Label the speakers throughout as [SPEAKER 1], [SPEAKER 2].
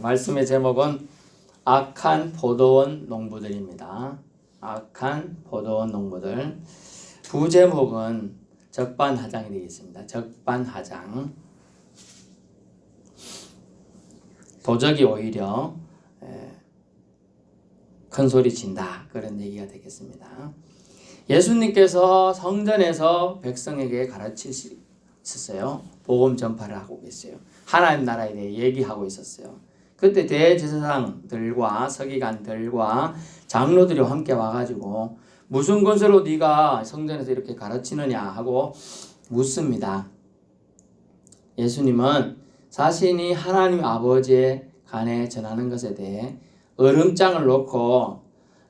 [SPEAKER 1] 말씀의 제목은 악한 포도원 농부들입니다. 악한 포도원 농부들. 부제목은 적반하장이 되겠습니다. 적반하장. 도적이 오히려 큰 소리 친다, 그런 얘기가 되겠습니다. 예수님께서 성전에서 백성에게 가르치셨어요. 복음 전파를 하고 계세요. 하나님 나라에 대해 얘기하고 있었어요. 그때 대제사장들과 서기관들과 장로들이 함께 와가지고 무슨 권세로 네가 성전에서 이렇게 가르치느냐 하고 묻습니다. 예수님은 자신이 하나님 아버지의 간에 전하는 것에 대해 얼음장을 놓고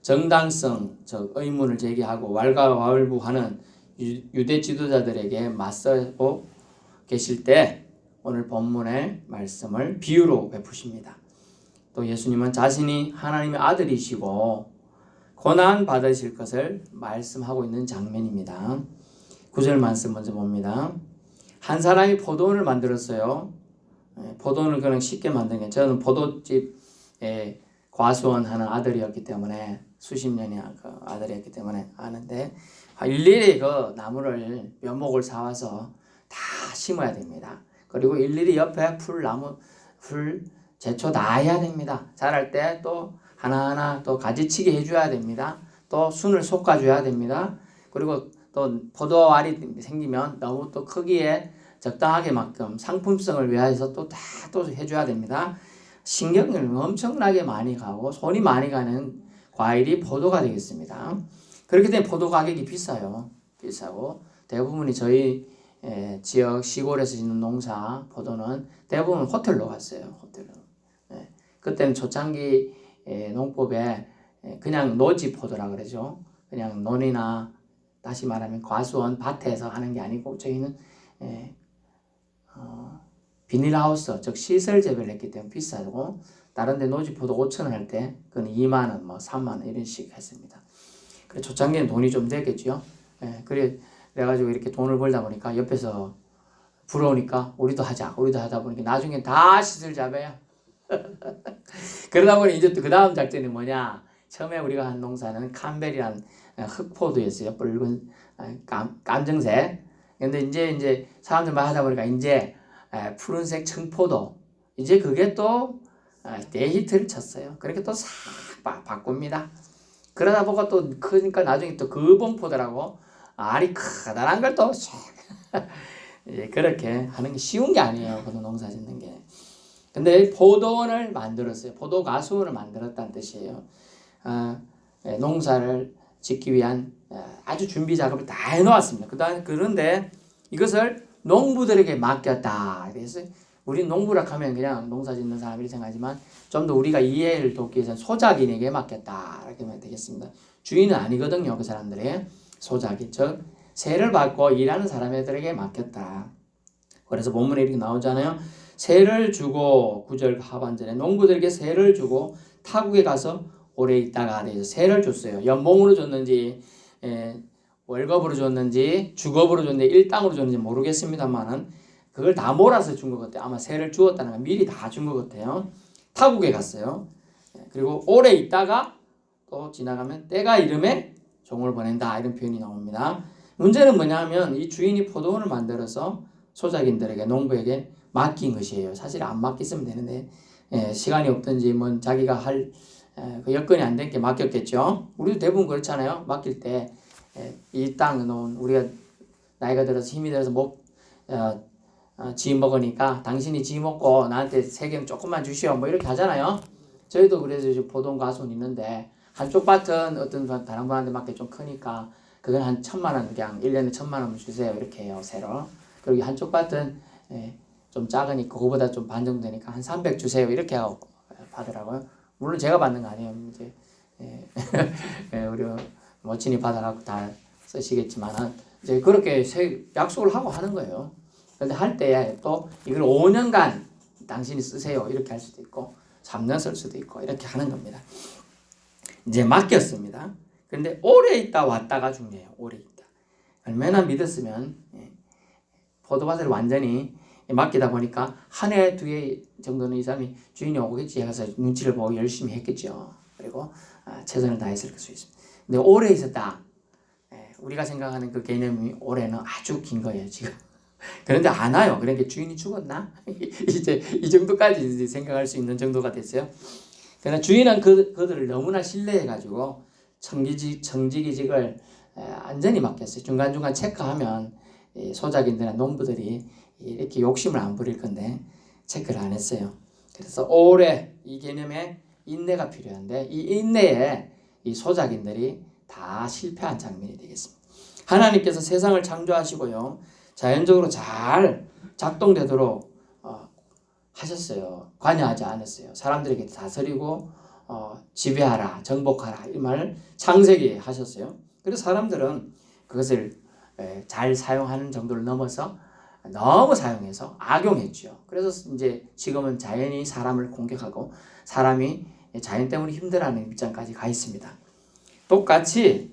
[SPEAKER 1] 정당성, 즉 의문을 제기하고 왈가왈부하는 유대 지도자들에게 맞서고 계실 때 오늘 본문의 말씀을 비유로 베푸십니다. 또 예수님은 자신이 하나님의 아들이시고 고난 받으실 것을 말씀하고 있는 장면입니다. 9절 말씀 먼저 봅니다. 한 사람이 포도원을 만들었어요. 포도원을 그냥 쉽게 만든 게, 저는 포도집에 과수원 하는 아들이었기 때문에 수십 년의 그 아들이었기 때문에 아는데, 일일이 그 나무를 묘목을 사와서 다 심어야 됩니다. 그리고 일일이 옆에 풀 제초 다 해야 됩니다. 자랄 때 또 하나하나 또 가지치기 해줘야 됩니다. 또 순을 솎아줘야 됩니다. 그리고 또 포도알이 생기면 너무 또 크기에 적당하게 만큼 상품성을 위해서 또 해줘야 됩니다. 신경을 엄청나게 많이 가고 손이 많이 가는 과일이 포도가 되겠습니다. 그렇기 때문에 포도 가격이 비싸요. 비싸고 대부분이 저희 지역 시골에서 짓는 농사 포도는 대부분 호텔로 갔어요. 호텔로. 그때는 초창기 농법에 그냥 노지 포도라 그러죠. 그냥 논이나 다시 말하면 과수원 밭에서 하는 게 아니고 저희는 비닐하우스, 즉 시설 재배를 했기 때문에 비싸고, 다른 데 노지포도 5,000원 할 때 그건 2만 원, 3만 원 이런 식 했습니다. 그래 초창기에는 돈이 좀 되겠죠. 그래가지고 이렇게 돈을 벌다 보니까 옆에서 부러우니까 우리도 하자 보니까 나중에 다 시설 잡아야 그러다 보니 이제 또 그 다음 작전이 뭐냐. 처음에 우리가 한 농사는 캄벨이란 흑포도였어요. 붉은 깜정색. 근데 이제 사람들 말 하다 보니까 이제 푸른색 청포도, 이제 그게 또 대히트를 쳤어요. 그렇게 또 싹 바꿉니다. 그러다 보니까 또 크니까 나중에 또 거봉포도라고 알이 커다란 걸 또 그렇게 하는 게 쉬운 게 아니에요. 포도 농사 짓는 게. 근데 포도원을 만들었어요. 포도 가수원을 만들었다는 뜻이에요. 농사를 짓기 위한 아주 준비 작업을 다 해놓았습니다. 그런데 이것을 농부들에게 맡겼다. 그래서 우리 농부라 하면 그냥 농사 짓는 사람이라 생각하지만 좀 더 우리가 이해를 돕기 위해서는 소작인에게 맡겼다. 이렇게 하면 되겠습니다. 주인은 아니거든요. 그 사람들의 소작인. 즉 세를 받고 일하는 사람들에게 맡겼다. 그래서 본문에 이렇게 나오잖아요. 세를 주고, 9절 하반절에 농부들에게 세를 주고 타국에 가서 오래 있다가 돼서 세를 줬어요. 연봉으로 줬는지 월급으로 줬는지 주급으로 줬는지 일당으로 줬는지 모르겠습니다만은 그걸 다 몰아서 준 것 같아요. 아마 세를 주었다는 건 미리 다 준 것 같아요. 타국에 갔어요. 그리고 오래 있다가 또 지나가면 때가 이름에 종을 보낸다, 이런 표현이 나옵니다. 문제는 뭐냐면 이 주인이 포도원을 만들어서 소작인들에게, 농부에게 맡긴 것이에요. 사실 안 맡겼으면 되는데 시간이 없든지 뭐 자기가 할 그 여건이 안 된 게 맡겼겠죠. 우리도 대부분 그렇잖아요. 맡길 때 이 땅은 우리가 나이가 들어서 힘이 들어서 지 먹으니까 당신이 지 먹고 나한테 세경 조금만 주시오, 뭐 이렇게 하잖아요. 저희도 그래서 포도원 가수는 있는데 한쪽 밭은 어떤 다른 분한테 맡겨 좀 크니까 그건 한 1,000만 원, 그냥 1년에 1,000만 원 주세요, 이렇게 해요, 새로. 그리고 한쪽 밭은 좀 작으니까 그거보다 좀 반 정도 되니까 한 300 주세요, 이렇게 하고 받으라고요. 물론 제가 받는 거 아니에요. 이제 우리 모친이 받아갖고 다 쓰시겠지만은 이제 그렇게 약속을 하고 하는 거예요. 근데 할 때 또 이걸 5년간 당신이 쓰세요, 이렇게 할 수도 있고 3년 쓸 수도 있고 이렇게 하는 겁니다. 이제 맡겼습니다. 근데 오래 있다 왔다가 중요해요. 오래 있다. 얼마나 믿었으면 포도밭을 완전히 맡기다 보니까 한 해, 두 해 정도는 이 사람이 주인이 오겠지 해서 눈치를 보고 열심히 했겠죠. 그리고 최선을 다했을 수 있습니다. 근데 오래 있었다. 우리가 생각하는 그 개념이 올해는 아주 긴 거예요, 지금. 그런데 안 와요. 그러니까 주인이 죽었나? 이제 이 정도까지 생각할 수 있는 정도가 됐어요. 그러나 주인은 그들을 너무나 신뢰해가지고 청지기직을 안전히 맡겼어요. 중간중간 체크하면 소작인들이나 농부들이 이렇게 욕심을 안 부릴 건데 체크를 안 했어요. 그래서 오래 이 개념에 인내가 필요한데 이 인내에 이 소작인들이 다 실패한 장면이 되겠습니다. 하나님께서 세상을 창조하시고요. 자연적으로 잘 작동되도록 하셨어요. 관여하지 않았어요. 사람들에게 다스리고 지배하라, 정복하라 이 말 창세기 하셨어요. 그래서 사람들은 그것을 잘 사용하는 정도를 넘어서 너무 사용해서 악용했죠. 그래서 이제 지금은 자연이 사람을 공격하고 사람이 자연 때문에 힘들어하는 입장까지 가 있습니다. 똑같이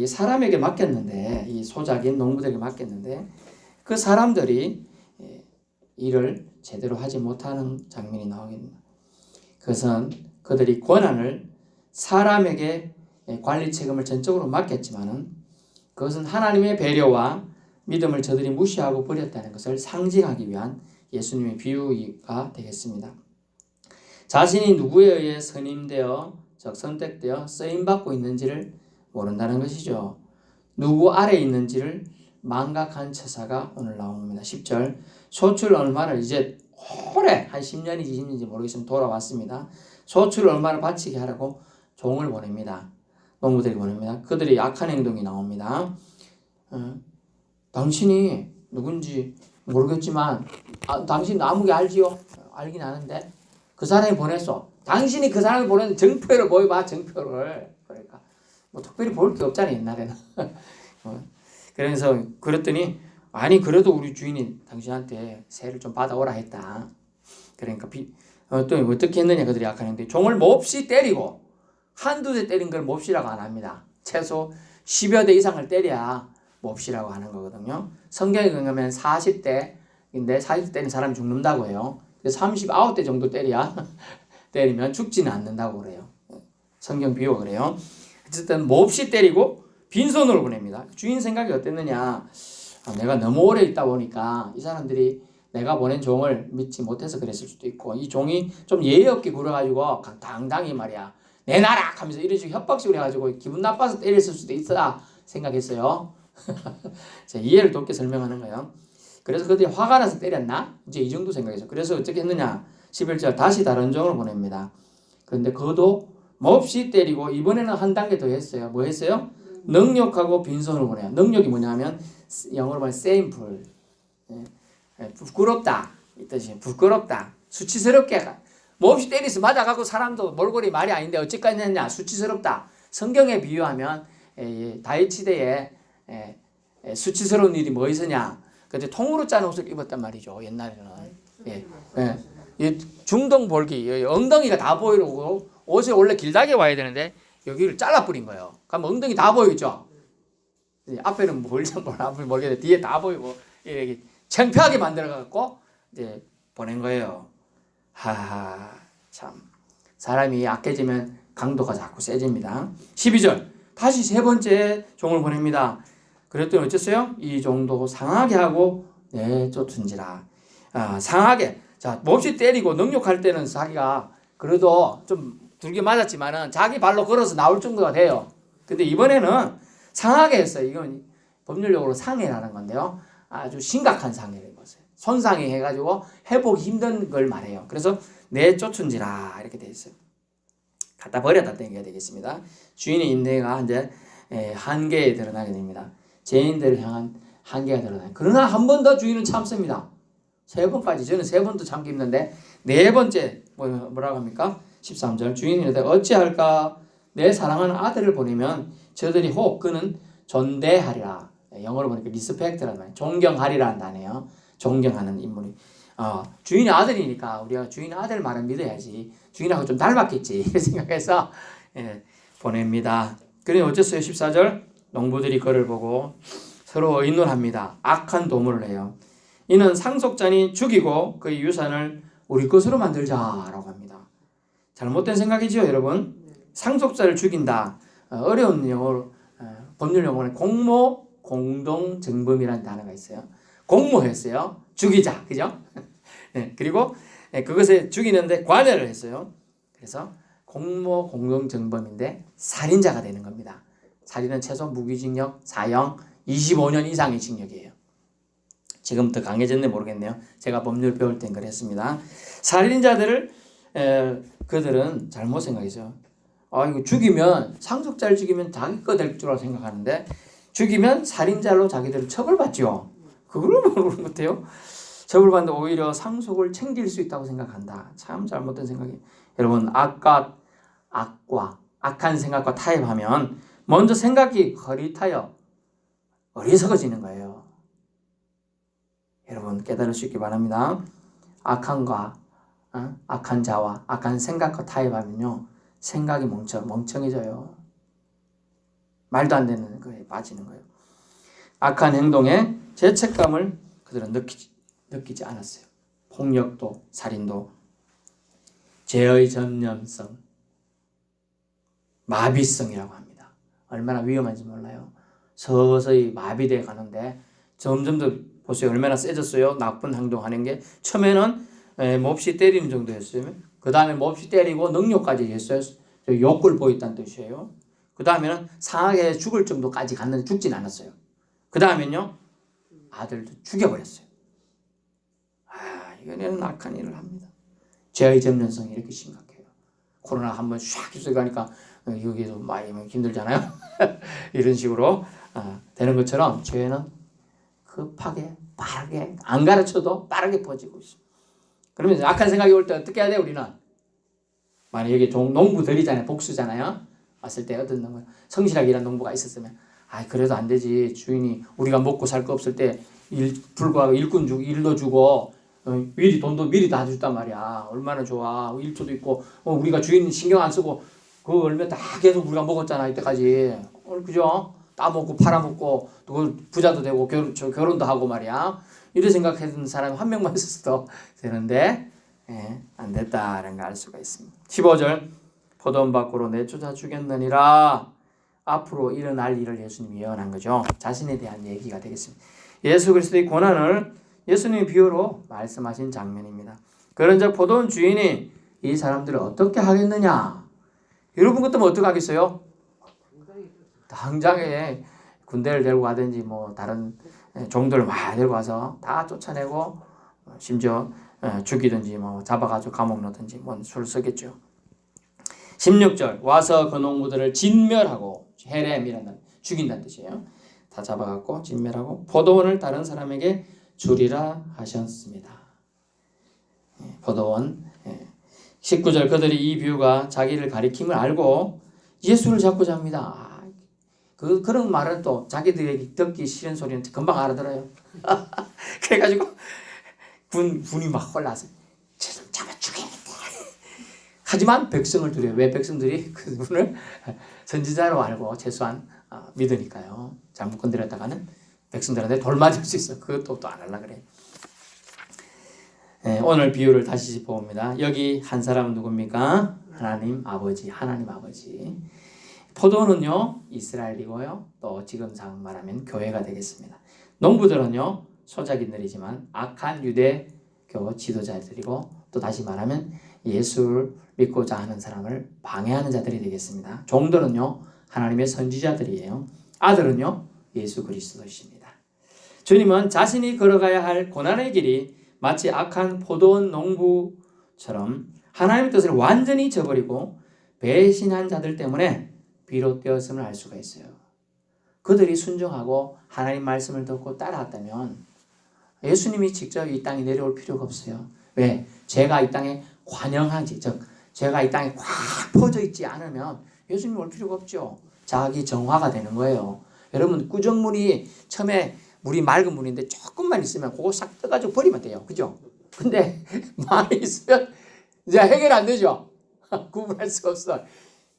[SPEAKER 1] 사람에게 맡겼는데 이 소작인 농부들에게 맡겼는데 그 사람들이 일을 제대로 하지 못하는 장면이 나오겠습니다. 그것은 그들이 권한을 사람에게 관리 책임을 전적으로 맡겼지만은 그것은 하나님의 배려와 믿음을 저들이 무시하고 버렸다는 것을 상징하기 위한 예수님의 비유가 되겠습니다. 자신이 누구에 의해 선임되어 즉 선택되어 쓰임받고 있는지를 모른다는 것이죠. 누구 아래 있는지를 망각한 처사가 오늘 나옵니다. 10절 소출 얼마를 이제 오래 한 10년이 20년인지 모르겠지만 돌아왔습니다. 소출 얼마를 바치게 하라고 종을 보냅니다. 농부들이 보냅니다. 그들이 악한 행동이 나옵니다. 당신이 누군지 모르겠지만 당신 아무게 알지요? 알긴 아는데 그 사람이 보냈어. 당신이 그 사람이 보낸 정표를 보여봐. 정표를. 그러니까 뭐 특별히 볼 게 없잖아 옛날에는. 그래서 그랬더니 아니 그래도 우리 주인이 당신한테 세를 좀 받아오라 했다. 그러니까 또 어떻게 했느냐 그들이 악한 행동. 종을 몹시 때리고 한두 대 때린 걸 몹시라고 안 합니다. 최소 10여 대 이상을 때려야 몹시라고 하는 거거든요. 성경에 보면 40대인데 40대는 사람이 죽는다고 해요. 39대 정도 때리면 죽지는 않는다고 그래요. 성경 비유가 그래요. 어쨌든 몹시 때리고 빈손으로 보냅니다. 주인 생각이 어땠느냐. 내가 너무 오래 있다 보니까 이 사람들이 내가 보낸 종을 믿지 못해서 그랬을 수도 있고 이 종이 좀 예의 없게 굴어가지고 당당히 말이야 내놔라 하면서 이런 식으로 협박식으로 해가지고 기분 나빠서 때렸을 수도 있다 생각했어요. 자, 이해를 돕게 설명하는 거예요. 그래서 그들이 화가 나서 때렸나? 이제 이 정도 생각했어요. 그래서 어떻게 했느냐? 11절 다시 다른 종을 보냅니다. 그런데 그도 몹시 때리고 이번에는 한 단계 더 했어요. 뭐 했어요? 능욕하고 빈손을 보내요. 능욕이 뭐냐면 영어로 말하면 shameful. 부끄럽다. 이 뜻이에요. 부끄럽다. 수치스럽게 몹시 때리서 맞아가고 사람도 몰골이 말이 아닌데 어찌까지 했냐? 수치스럽다. 성경에 비유하면 다윗 시대에 수치스러운 일이 뭐 있었냐? 그때 통으로 짠 옷을 입었단 말이죠. 옛날에는. 중동 볼기 엉덩이가 다 보이고 옷이 원래 길다게 와야 되는데 여기를 잘라버린 거예요. 그럼 엉덩이 다 보이죠. 앞에는 앞을 모르겠는데 뒤에 다 보이고 이렇게 창피하게 만들어갖고 이제 보낸 거예요. 하하 참 사람이 약해지면 강도가 자꾸 세집니다. 12절 다시 세 번째 종을 보냅니다. 그랬더니 어쨌어요? 이 종도 상하게 하고 내쫓은지라. 상하게 자 몹시 때리고 능욕할 때는 자기가 그래도 좀 두개 맞았지만은 자기 발로 걸어서 나올 정도가 돼요. 근데 이번에는 상하게 했어요. 이건 법률적으로 상해라는 건데요. 아주 심각한 상해를 입었어요. 손상이 해가지고 회복이 힘든 걸 말해요. 그래서 내쫓은지라 이렇게 돼 있어요. 갖다 버렸다 얘기가 되겠습니다. 주인의 인내가 이제 한계에 드러나게 됩니다. 죄인들을 향한 한계가 드러나요. 그러나 한 번 더 주인은 참습니다. 세 번까지 저는 세 번도 참기 힘든데 네 번째 뭐라고 합니까? 13절 주인이 이르되 어찌할까 내 사랑하는 아들을 보내면 저들이 혹 그는 존대하리라. 영어로 보니까 리스펙트라는 말 존경하리라는 단어예요. 존경하는 인물이 주인의 아들이니까 우리가 주인의 아들 말은 믿어야지 주인하고 좀 닮았겠지 이렇게 생각해서 보냅니다. 그러니 어쨌어요? 14절 농부들이 그를 보고 서로 의논합니다. 악한 도모를 해요. 이는 상속자니 죽이고 그의 유산을 우리 것으로 만들자라고 합니다. 잘못된 생각이죠, 여러분. 상속자를 죽인다. 어려운 영어로 법률 용어는 공모 공동정범이라는 단어가 있어요. 공모했어요. 죽이자, 그죠? 네, 그리고 그것에 죽이는데 관여를 했어요. 그래서 공모 공동정범인데 살인자가 되는 겁니다. 살인은 최소 무기징역, 사형, 25년 이상의 징역이에요. 지금 더 강해졌네 모르겠네요. 제가 법률 배울 땐 그랬습니다. 살인자들을 그들은 잘못 생각했어요. 이거 죽이면 상속자를 죽이면 자기 거 될 줄 생각하는데 죽이면 살인자로 자기들을 처벌받죠. 그걸 모르는 것 같아요. 처벌받는데 오히려 상속을 챙길 수 있다고 생각한다. 참 잘못된 생각이에요. 여러분 악한 생각과 타협하면 먼저 생각이 흐릿하여 어리석어지는 거예요. 여러분 깨달을 수 있기 바랍니다. 악한 자와 악한 생각과 타협하면요 생각이 멍청해져요. 말도 안 되는 거에 빠지는 거예요. 악한 행동에 죄책감을 그들은 느끼지 않았어요. 폭력도 살인도 죄의 전념성 마비성이라고 합니다. 얼마나 위험한지 몰라요. 서서히 마비되어 가는데 점점 더 보세요. 얼마나 세졌어요. 나쁜 행동하는 게 처음에는 몹시 때리는 정도였어요. 그 다음에 몹시 때리고 능욕까지 했어요. 욕을 보였다는 뜻이에요. 그 다음에는 상하게 죽을 정도까지 갔는데 죽진 않았어요. 그 다음에는요 아들도 죽여버렸어요. 이거는 악한 일을 합니다. 죄의 전면성이 이렇게 심각해요. 코로나 한번 샥 입술가니까 여기서 많이 힘들잖아요. 이런 식으로 되는 것처럼 죄는 급하게 빠르게 안 가르쳐도 빠르게 퍼지고 있습니다. 그러면 악한 생각이 올 때 어떻게 해야 돼 우리는? 만약 여기 농부들이잖아요. 복수잖아요. 왔을 때 어떤 농부 성실하게 일한 농부가 있었으면 그래도 안 되지. 주인이 우리가 먹고 살 거 없을 때 불구하고 일꾼 주고 일도 주고 돈도 미리 다 줬단 말이야. 얼마나 좋아. 일초도 있고 우리가 주인 신경 안 쓰고 그 얼마 다 계속 우리가 먹었잖아 이때까지. 그죠? 따먹고 팔아먹고 또 부자도 되고 결혼도 하고 말이야. 이런 생각했던 사람이 한 명만 있었어도 되는데 안 됐다라는 걸 알 수가 있습니다. 15절 포도원 밖으로 내쫓아 죽였느니라. 앞으로 일어날 일을 예수님이 예언한 거죠. 자신에 대한 얘기가 되겠습니다. 예수 그리스도의 고난을 예수님의 비유로 말씀하신 장면입니다. 그런즉 포도원 주인이 이 사람들을 어떻게 하겠느냐? 여러분 같으면 어떻게 하겠어요? 당장에 군대를 데리고 가든지 다른 종들을 막 데리고 가서 다 쫓아내고 심지어 죽이든지 잡아가지고 감옥 넣든지 수를 쓰겠죠. 16절 와서 그 농부들을 진멸하고 헤렘이라는 죽인다는 뜻이에요. 다 잡아갖고 진멸하고 포도원을 다른 사람에게 주리라 하셨습니다. 포도원 19절 그들이 이 비유가 자기를 가리킴을 알고 예수를 잡고자 합니다. 그런 말은 또 자기들에게 듣기 싫은 소리는 금방 알아들어요. 그래가지고 군이 막 올라서 쟤를 잡아 죽여야겠다. 하지만 백성을 두려워요. 왜 백성들이 그분을 선지자로 알고 최소한 믿으니까요. 잘못 건드렸다가는 백성들한테 돌 맞을 수 있어. 그것도 또 안 하려고 그래. 오늘 비유를 다시 짚어봅니다. 여기 한 사람은 누굽니까? 하나님 아버지. 포도원은요 이스라엘이고요. 또 지금상 말하면 교회가 되겠습니다. 농부들은요 소작인들이지만 악한 유대교 지도자들이고 또 다시 말하면 예수를 믿고자 하는 사람을 방해하는 자들이 되겠습니다. 종들은요 하나님의 선지자들이에요. 아들은요 예수 그리스도이십니다. 주님은 자신이 걸어가야 할 고난의 길이 마치 악한 포도원 농부처럼 하나님의 뜻을 완전히 저버리고 배신한 자들 때문에 비롯되었음을 알 수가 있어요. 그들이 순종하고 하나님 말씀을 듣고 따라왔다면 예수님이 직접 이 땅에 내려올 필요가 없어요. 왜? 죄가 이 땅에 관영하지, 즉 죄가 이 땅에 꽉 퍼져 있지 않으면 예수님 올 필요가 없죠. 자기 정화가 되는 거예요. 여러분 구정물이 처음에 물이 맑은 물인데 조금만 있으면 그거 싹 떠가지고 버리면 돼요. 그죠? 근데 많이 있으면 이제 해결 안 되죠. 구분할 수가 없어.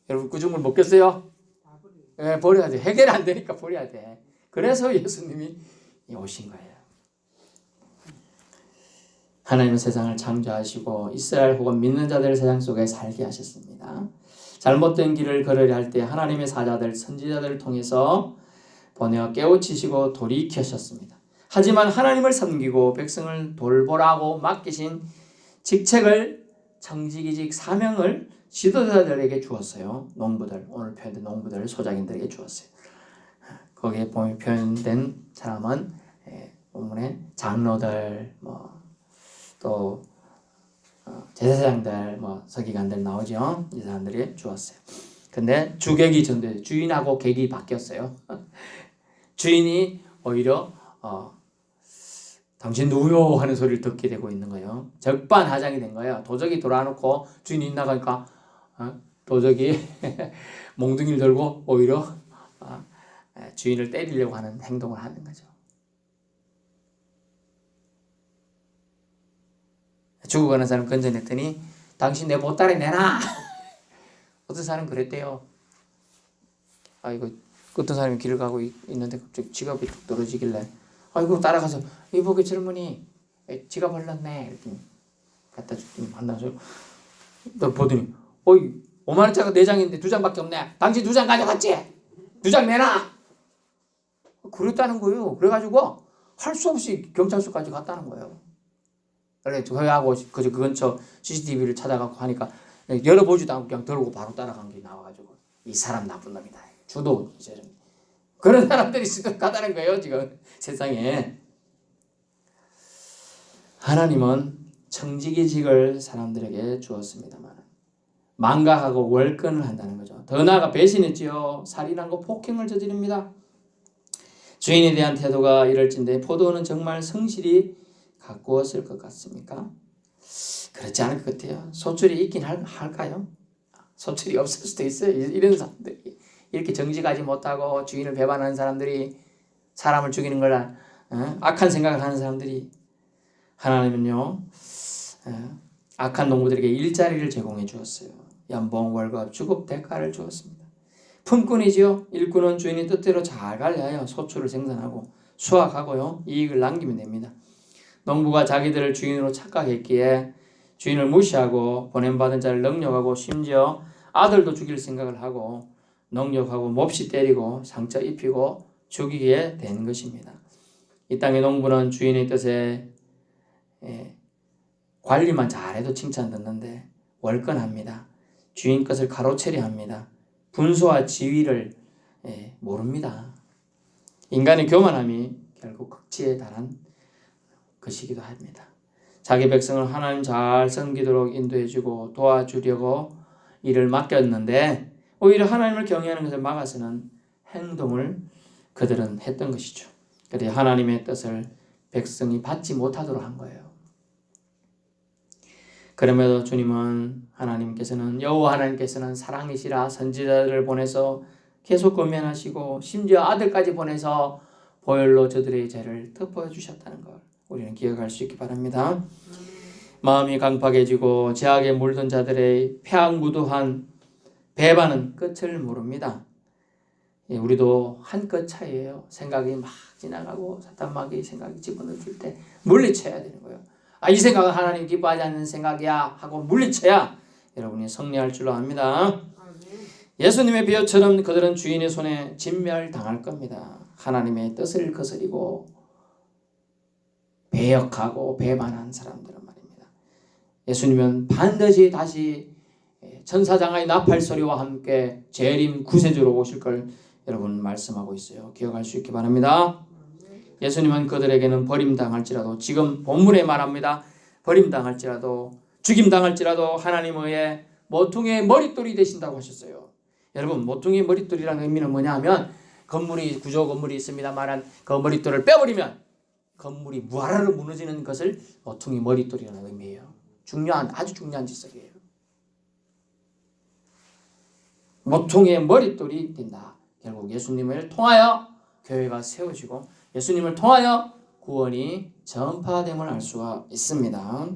[SPEAKER 1] 여러분 구정물 먹겠어요? 버려야 돼. 해결 안 되니까 버려야 돼. 그래서 예수님이 오신 거예요. 하나님은 세상을 창조하시고 이스라엘 혹은 믿는 자들을 세상 속에 살게 하셨습니다. 잘못된 길을 걸으려 할 때 하나님의 사자들, 선지자들을 통해서 보내어 깨우치시고 돌이키셨습니다. 하지만 하나님을 섬기고 백성을 돌보라고 맡기신 직책을, 청지기직 사명을 지도자들에게 주었어요. 농부들, 오늘 표현된 농부들, 소작인들에게 주었어요. 거기에 보면 표현된 사람은 본문에 장로들, 또 제사장들, 서기관들 나오죠. 이 사람들이 주었어요. 근데 주객이 전도해요. 주인하고 객이 바뀌었어요. 주인이 오히려 당신 누구요? 하는 소리를 듣게 되고 있는 거예요. 적반하장이 된 거예요. 도적이 돌아놓고 주인이 있나가니까 도적이 몽둥이를 들고 오히려 주인을 때리려고 하는 행동을 하는 거죠. 죽어가는 사람 건져냈더니 당신 내 보따리 내놔. 어떤 사람은 그랬대요. 아이고, 어떤 사람이 길을 가고 있는데 갑자기 지갑이 툭 떨어지길래 아이고 따라가서 이보게 젊은이 지갑 흘렀네 이렇게 갖다 줬더니 만나서 보더니 어이 5만원짜리가 4장인데 2장밖에 없네. 당신 2장 가져갔지? 2장 내놔. 그랬다는 거예요. 그래가지고 할 수 없이 경찰서까지 갔다는 거예요. 그래 저하고 그 근처 CCTV를 찾아가고 하니까 열어보지도 않고 그냥 들고 바로 따라간 게 나와가지고 이 사람 나쁜 놈이다. 주도 이제 그런 사람들이 가다는 거예요. 지금 세상에. 하나님은 청지기직을 사람들에게 주었습니다만 망각하고 월권을 한다는 거죠. 더 나아가 배신했지요. 살인하고 폭행을 저지릅니다. 주인에 대한 태도가 이럴진데 포도는 정말 성실히 가꾸었을 것 같습니까? 그렇지 않을 것 같아요. 소출이 있긴 할까요? 소출이 없을 수도 있어요. 이런 사람들이 이렇게 정직하지 못하고 주인을 배반하는 사람들이, 사람을 죽이는 걸 악한 생각을 하는 사람들이, 하나님은요 악한 농부들에게 일자리를 제공해 주었어요. 연봉, 월급, 주급, 대가를 주었습니다. 품꾼이지요. 일꾼은 주인의 뜻대로 잘 관리하여 소출을 생산하고 수확하고요 이익을 남기면 됩니다. 농부가 자기들을 주인으로 착각했기에 주인을 무시하고 보냄받은 자를 능욕하고 심지어 아들도 죽일 생각을 하고 능욕하고 몹시 때리고 상처 입히고 죽이게 된 것입니다. 이 땅의 농부는 주인의 뜻에 관리만 잘해도 칭찬 듣는데 월권합니다. 주인 것을 가로채려 합니다. 분수와 지위를 모릅니다. 인간의 교만함이 결국 극치에 달한 것이기도 합니다. 자기 백성을 하나님 잘 섬기도록 인도해주고 도와주려고 일을 맡겼는데 오히려 하나님을 경외하는 것을 막아서는 행동을 그들은 했던 것이죠. 그래서 하나님의 뜻을 백성이 받지 못하도록 한 거예요. 그럼에도 주님은 여호와 하나님께서는 사랑이시라 선지자들을 보내서 계속 권면하시고 심지어 아들까지 보내서 보혈로 저들의 죄를 덮어 주셨다는 걸 우리는 기억할 수 있기 바랍니다. 마음이 강팍해지고 죄악에 물든 자들의 패악무도한 배반은 끝을 모릅니다. 우리도 한 끗 차이예요. 생각이 막 지나가고 사탄마귀 생각이 집어넣을 때 물리쳐야 되는 거예요. 이 생각은 하나님 기뻐하지 않는 생각이야 하고 물리쳐야 여러분이 승리할 줄로 압니다. 예수님의 비유처럼 그들은 주인의 손에 진멸당할 겁니다. 하나님의 뜻을 거스리고 배역하고 배반한 사람들은 말입니다. 예수님은 반드시 다시 천사장의 나팔소리와 함께 재림 구세주로 오실 걸 여러분 말씀하고 있어요. 기억할 수 있기 바랍니다. 예수님은 그들에게는 버림당할지라도, 지금 본문에 말합니다. 버림당할지라도, 죽임당할지라도 하나님의 모퉁이의 머릿돌이 되신다고 하셨어요. 여러분, 모퉁이의 머릿돌이라는 의미는 뭐냐 하면 구조 건물이 있습니다만 그 머릿돌을 빼버리면 건물이 무하라로 무너지는 것을 모퉁이 머릿돌이라는 의미예요. 아주 중요한 지적이에요. 모퉁이의 머릿돌이 된다. 결국 예수님을 통하여 교회가 세워지고 예수님을 통하여 구원이 전파됨을 알 수가 있습니다.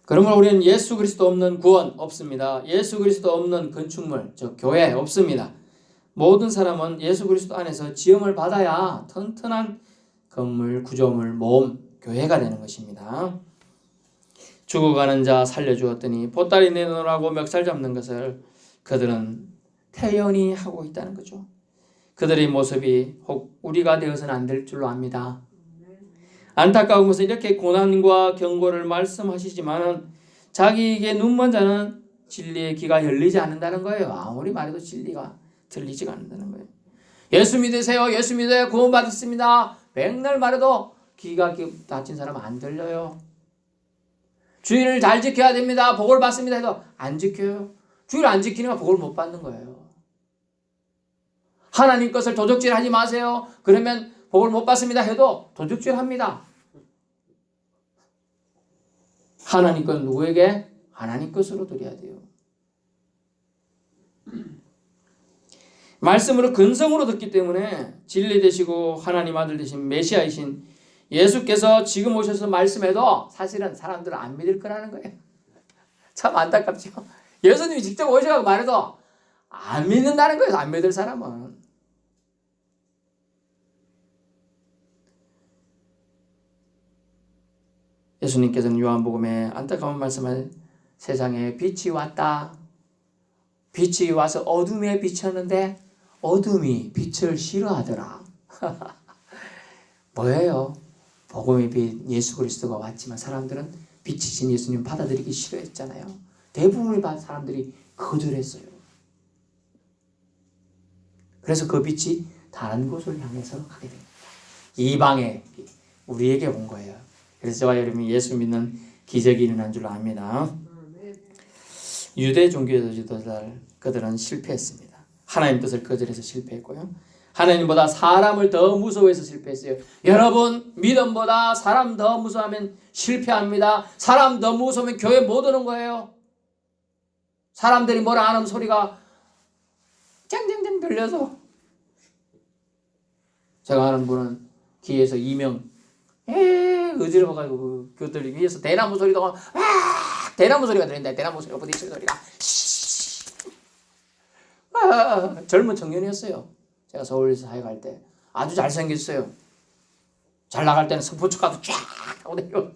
[SPEAKER 1] 그러므로 우리는 예수 그리스도 없는 구원 없습니다. 예수 그리스도 없는 건축물, 즉 교회 없습니다. 모든 사람은 예수 그리스도 안에서 지음을 받아야 튼튼한 건물, 구조물, 몸, 교회가 되는 것입니다. 죽어가는 자 살려주었더니 보따리 내놓으라고 멱살 잡는 것을 그들은 태연히 하고 있다는 거죠. 그들의 모습이 혹 우리가 되어서는 안 될 줄로 압니다. 안타까운 것은 이렇게 고난과 경고를 말씀하시지만 자기에게 눈먼 자는 진리의 귀가 열리지 않는다는 거예요. 아무리 말해도 진리가 들리지가 않는다는 거예요. 예수 믿으세요. 예수 믿어요. 구원 받았습니다. 맨날 말해도 귀가 닫힌 사람은 안 들려요. 주일을 잘 지켜야 됩니다. 복을 받습니다 해도 안 지켜요. 주일 안 지키니까 복을 못 받는 거예요. 하나님 것을 도적질 하지 마세요. 그러면 복을 못 받습니다 해도 도적질 합니다. 하나님 것 누구에게? 하나님 것으로 드려야 돼요. 말씀으로 근성으로 듣기 때문에 진리 되시고 하나님 아들 되신 메시아이신 예수께서 지금 오셔서 말씀해도 사실은 사람들은 안 믿을 거라는 거예요. 참 안타깝죠. 예수님이 직접 오셔서 말해도 안 믿는다는 거예요. 안 믿을 사람은. 예수님께서는 요한복음에 안타까운 말씀을 세상에 빛이 왔다. 빛이 와서 어둠에 비쳤는데 어둠이 빛을 싫어하더라. 뭐예요? 복음의 빛 예수 그리스도가 왔지만 사람들은 빛이신 예수님 받아들이기 싫어했잖아요. 대부분의 사람들이 거절했어요. 그래서 그 빛이 다른 곳을 향해서 가게 됩니다. 이방에 우리에게 온 거예요. 그래서 저와 여러분이 예수 믿는 기적이 일어난 줄 압니다. 유대 종교 지도자들 그들은 실패했습니다. 하나님 뜻을 거절해서 실패했고요. 하나님보다 사람을 더 무서워해서 실패했어요. 여러분 믿음보다 사람 더 무서워하면 실패합니다. 사람 더 무서우면 교회 못 오는 거예요. 사람들이 뭐라 하는 소리가 쨍쨍쨍 들려서 제가 아는 분은 귀에서 이명 어지러워가지고 그들 위에서 대나무 소리가 대나무 소리가 들린다. 대나무 소리가 부딪히는 소리가 젊은 청년이었어요. 제가 서울에서 사역할 때 아주 잘생겼어요. 잘 나갈 때는 스포츠카도 쫙 하고 다니고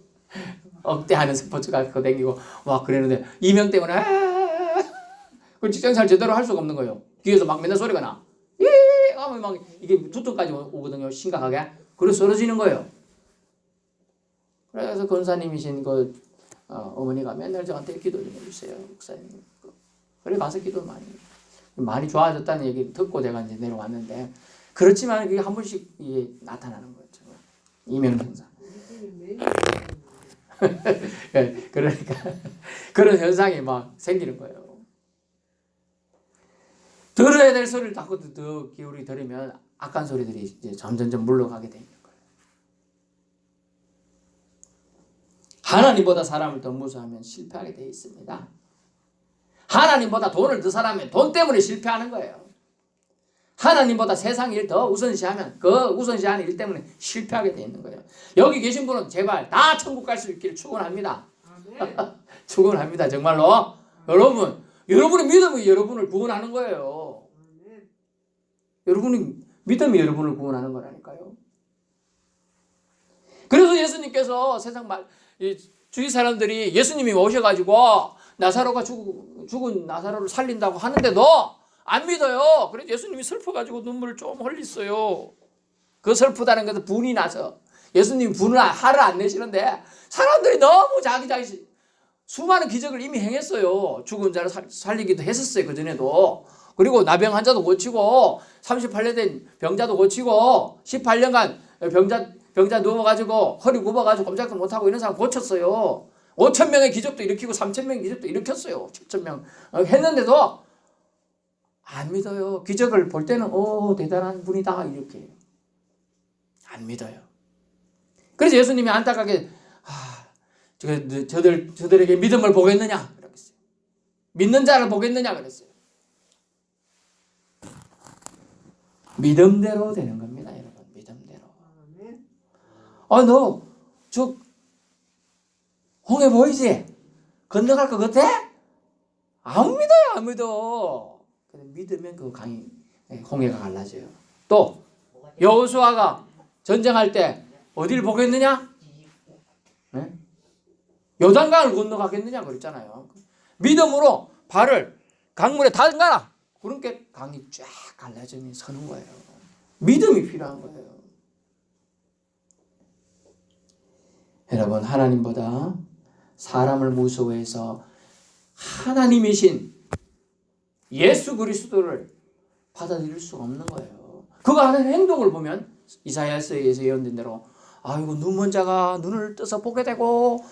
[SPEAKER 1] 억대하는 스포츠카 갖고 다니고 막 그랬는데 이명 때문에 그 직장생활 제대로 할 수가 없는 거예요. 귀에서 막 맨날 소리가 나. 하면 막 이게 두통까지 오거든요. 심각하게. 그래서 쓰러지는 거예요. 그래서 권사님이신 그 어머니가 맨날 저한테 기도 좀 해주세요, 목사님. 그래 가서 기도 많이 좋아졌다는 얘기를 듣고 제가 이제 내려왔는데 그렇지만 그게 한 번씩 이게 나타나는 거죠. 이명생사. 그러니까 그런 현상이 막 생기는 거예요. 들어야 될 소리를 자꾸 더 기울이 들으면 악한 소리들이 이제 점점점 물러가게 되는 거예요. 하나님보다 사람을 더 무서워하면 실패하게 되어 있습니다. 하나님보다 돈을 더 사랑하면 돈 때문에 실패하는 거예요. 하나님보다 세상 일 더 우선시하면 그 우선시하는 일 때문에 실패하게 되어 있는 거예요. 여기 계신 분은 제발 다 천국 갈 수 있기를 축원합니다. 축원합니다. 정말로. 여러분의 믿음이 여러분을 구원하는 거예요. 여러분의 믿음이 여러분을 구원하는 거라니까요. 그래서 예수님께서 주위 사람들이 예수님이 오셔가지고 나사로가 죽은 나사로를 살린다고 하는데도 안 믿어요. 그래서 예수님이 슬퍼가지고 눈물을 좀 흘렸어요. 그 슬프다는 것은 분이 나서 예수님이 화를 안 내시는데 사람들이 너무 자기 수많은 기적을 이미 행했어요. 죽은 자를 살리기도 했었어요. 그전에도. 그리고 나병 환자도 고치고 38년 된 병자도 고치고 18년간 병자 누워가지고 허리 굽어가지고 꼼짝도 못하고 이런 사람 고쳤어요. 5,000명의 기적도 일으키고 3,000명의 기적도 일으켰어요. 7,000명 했는데도 안 믿어요. 기적을 볼 때는 대단한 분이다 이렇게 안 믿어요. 그래서 예수님이 안타깝게 저들에게 믿음을 보겠느냐 그랬어요. 믿는 자를 보겠느냐 그랬어요. 믿음대로 되는 겁니다, 여러분. 믿음대로. 너 저 홍해 보이지? 건너갈 것 같아? 안 믿어요, 안 믿어. 믿으면 그 강이 홍해가 갈라져요. 또 여호수아가 전쟁할 때 어디를 보겠느냐? 네? 요단강을 건너가겠느냐 그랬잖아요. 믿음으로 발을 강물에 담가라. 그러니까 강이 쫙 갈라지면 서는 거예요. 믿음이 필요한 거예요. 여러분, 하나님보다 사람을 무서워해서 하나님이신 예수 그리스도를 받아들일 수가 없는 거예요. 그가 하는 행동을 보면 이사야서에서 예언된 대로 아이고 눈먼 자가 눈을 떠서 보게 되고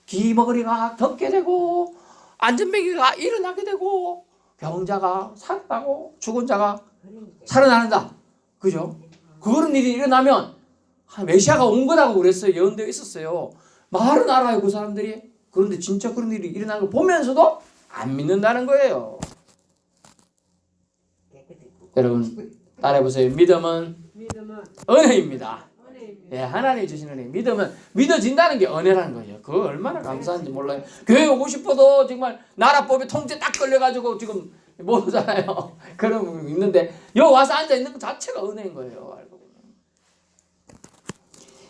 [SPEAKER 1] 기머거리가 덮게 되고 안전뱅이가 일어나게 되고 병자가 살아나고 죽은 자가 살아난다. 그죠? 그런 일이 일어나면 메시아가 온 거라고 그랬어요. 예언되어 있었어요. 말은 알아요, 그 사람들이. 그런데 진짜 그런 일이 일어나는 걸 보면서도 안 믿는다는 거예요. 여러분 따라해보세요. 믿음은 은혜입니다. 예, 하나님이 주신 은혜. 믿음은 믿어진다는 게 은혜라는 거예요. 그거 얼마나 감사한지 몰라요. 교회 오고 싶어도 정말 나라법에 통제 딱 걸려가지고 지금 못 오잖아요. 그런 분 있는데 여기 와서 앉아있는 것 자체가 은혜인 거예요. 알고 보면.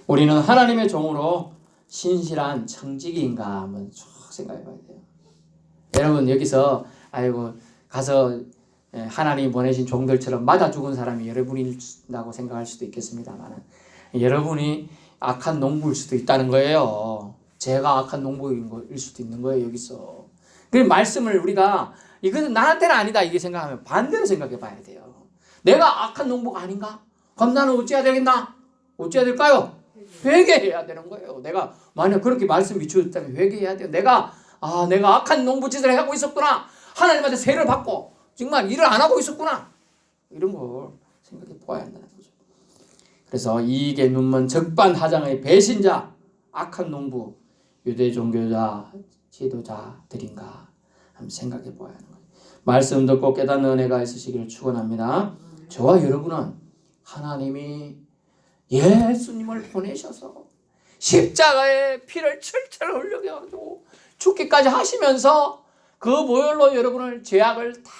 [SPEAKER 1] 우리는 하나님의 종으로 신실한 청지기인가 한번 쭉 생각해 봐야 돼요. 여러분 여기서 아이고 가서 하나님이 보내신 종들처럼 맞아 죽은 사람이 여러분이라고 생각할 수도 있겠습니다만 여러분이 악한 농부일 수도 있다는 거예요. 제가 악한 농부일 수도 있는 거예요. 여기서. 그 말씀을 우리가 이것은 나한테는 아니다 이게 생각하면 반대로 생각해 봐야 돼요. 내가 악한 농부가 아닌가? 그럼 나는 어찌해야 되겠나? 어찌해야 될까요? 회개해야 되는 거예요. 내가 만약 그렇게 말씀 미쳐줬다면 회개해야 돼요. 내가 악한 농부 짓을 하고 있었구나. 하나님한테 세를 받고 정말 일을 안 하고 있었구나. 이런 걸 생각해 보아야 한다는 거죠. 그래서 이익에 눈먼 적반하장의 배신자, 악한 농부, 유대 종교자, 지도자들인가 한번 생각해 보아야 하는 거예요. 말씀 듣고 깨닫는 은혜가 있으시기를 축원합니다. 저와 여러분은 하나님이 예수님을 보내셔서 십자가에 피를 철철 흘려가지고 죽기까지 하시면서 그 보혈로 여러분을 죄악을 다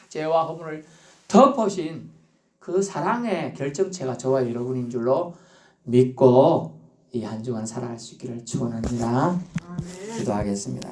[SPEAKER 1] 죄와 허물을 덮으신 그 사랑의 결정체가 저와 여러분인 줄로 믿고 이 한 주간 살아갈 수 있기를 축원합니다. 기도하겠습니다.